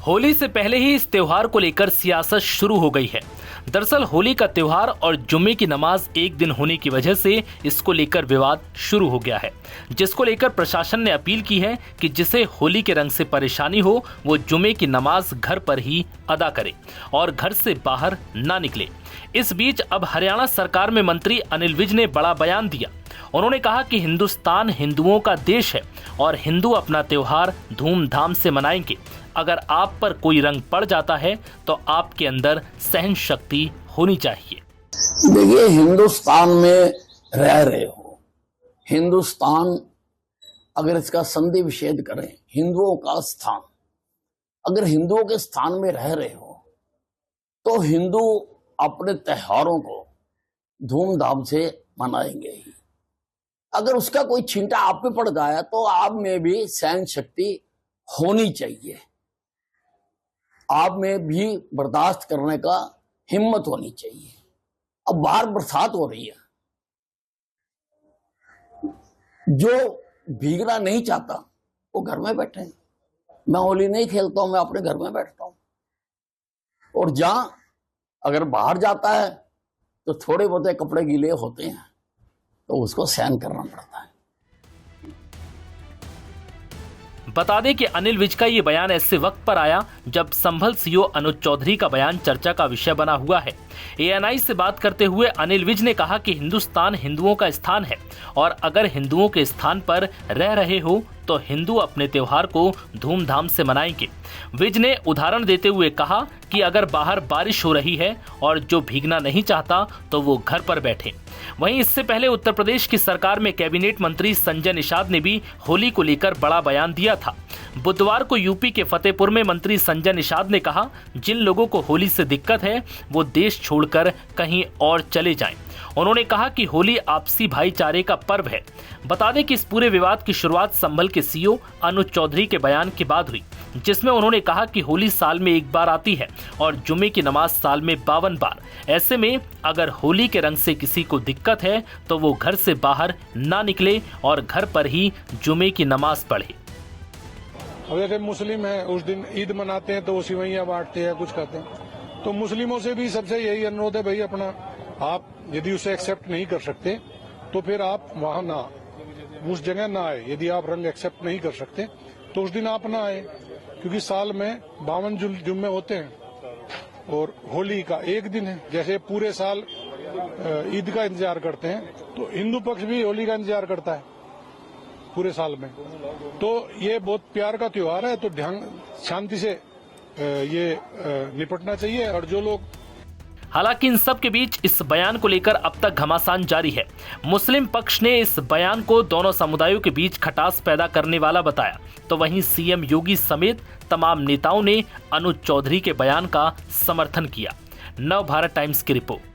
होली से पहले ही इस त्योहार को लेकर सियासत शुरू हो गई है। दरअसल होली का त्योहार और जुम्मे की नमाज एक दिन होने की वजह से इसको लेकर विवाद शुरू हो गया है, जिसको लेकर प्रशासन ने अपील की है कि जिसे होली के रंग से परेशानी हो वो जुम्मे की नमाज घर पर ही अदा करे और घर से बाहर ना निकले। इस बीच अब हरियाणा सरकार में मंत्री अनिल विज ने बड़ा बयान दिया। उन्होंने कहा कि हिंदुस्तान हिंदुओं का देश है और हिंदू अपना त्योहार धूमधाम से मनाएंगे। अगर आप पर कोई रंग पड़ जाता है तो आपके अंदर सहन शक्ति होनी चाहिए। देखिए, हिंदुस्तान में रह रहे हो, हिंदुस्तान अगर इसका संधि विच्छेद करें, हिंदुओं का स्थान, अगर हिंदुओं के स्थान में रह रहे हो तो हिंदू अपने त्योहारों को धूमधाम से मनाएंगे ही। अगर उसका कोई छींटा आप पे पड़ जाए तो आप में भी सहन शक्ति होनी चाहिए, आप में भी बर्दाश्त करने का हिम्मत होनी चाहिए। अब बाहर बरसात हो रही है, जो भीगना नहीं चाहता वो घर में बैठे। मैं होली नहीं खेलता हूं, मैं अपने घर में बैठता हूं। और जहां अगर बाहर जाता है तो थोड़े बहुत कपड़े गीले होते हैं तो उसको सहन करना पड़ता है। बता दें कि अनिल विज का ये बयान ऐसे वक्त पर आया जब संभल सीओ अनुज चौधरी का बयान चर्चा का विषय बना हुआ है। एएनआई से बात करते हुए अनिल विज ने कहा कि हिंदुस्तान हिंदुओं का स्थान है और अगर हिंदुओं के स्थान पर रह रहे हो तो हिंदू अपने त्योहार को धूमधाम से मनाएंगे। विज ने उदाहरण देते हुए कहा कि अगर बाहर बारिश हो रही है और जो भीगना नहीं चाहता तो वो घर पर बैठे। वहीं इससे पहले उत्तर प्रदेश की सरकार में कैबिनेट मंत्री संजय निषाद ने भी होली को लेकर बड़ा बयान दिया था। बुधवार को यूपी के फतेहपुर में मंत्री संजय निषाद ने कहा, जिन लोगों को होली से दिक्कत है वो देश छोड़कर कहीं और चले जाएं। उन्होंने कहा कि होली आपसी भाईचारे का पर्व है। बता दें कि इस पूरे विवाद की शुरुआत संभल के सीओ अनुज चौधरी के बयान के बाद हुई, जिसमें उन्होंने कहा कि होली साल में एक बार आती है और जुम्मे की नमाज साल में 52 बार। ऐसे में अगर होली के रंग से किसी को दिक्कत है तो वो घर से बाहर ना निकले और घर पर ही जुम्मे की नमाज पढ़े। अब जैसे मुस्लिम है, उस दिन ईद मनाते हैं तो वो सिवैयां बांटते हैं, कुछ करते हैं। तो मुस्लिमों से भी सबसे यही अनुरोध है, भाई अपना आप यदि उसे एक्सेप्ट नहीं कर सकते तो फिर आप वहां ना, उस जगह ना आए। यदि आप रंग एक्सेप्ट नहीं कर सकते तो उस दिन आप ना आए, क्योंकि साल में 52 जुम्मे होते हैं और होली का एक दिन है। जैसे पूरे साल ईद का इंतजार करते हैं तो हिंदू पक्ष भी होली का इंतजार करता है पूरे साल में। तो ये बहुत प्यार का त्योहार है, तो ध्यान शांति से ये निपटना चाहिए। और जो लोग, हालांकि इन सब के बीच इस बयान को लेकर अब तक घमासान जारी है। मुस्लिम पक्ष ने इस बयान को दोनों समुदायों के बीच खटास पैदा करने वाला बताया, तो वहीं सीएम योगी समेत तमाम नेताओं ने अनुज चौधरी के बयान का समर्थन किया। नव भारत टाइम्स की रिपोर्ट।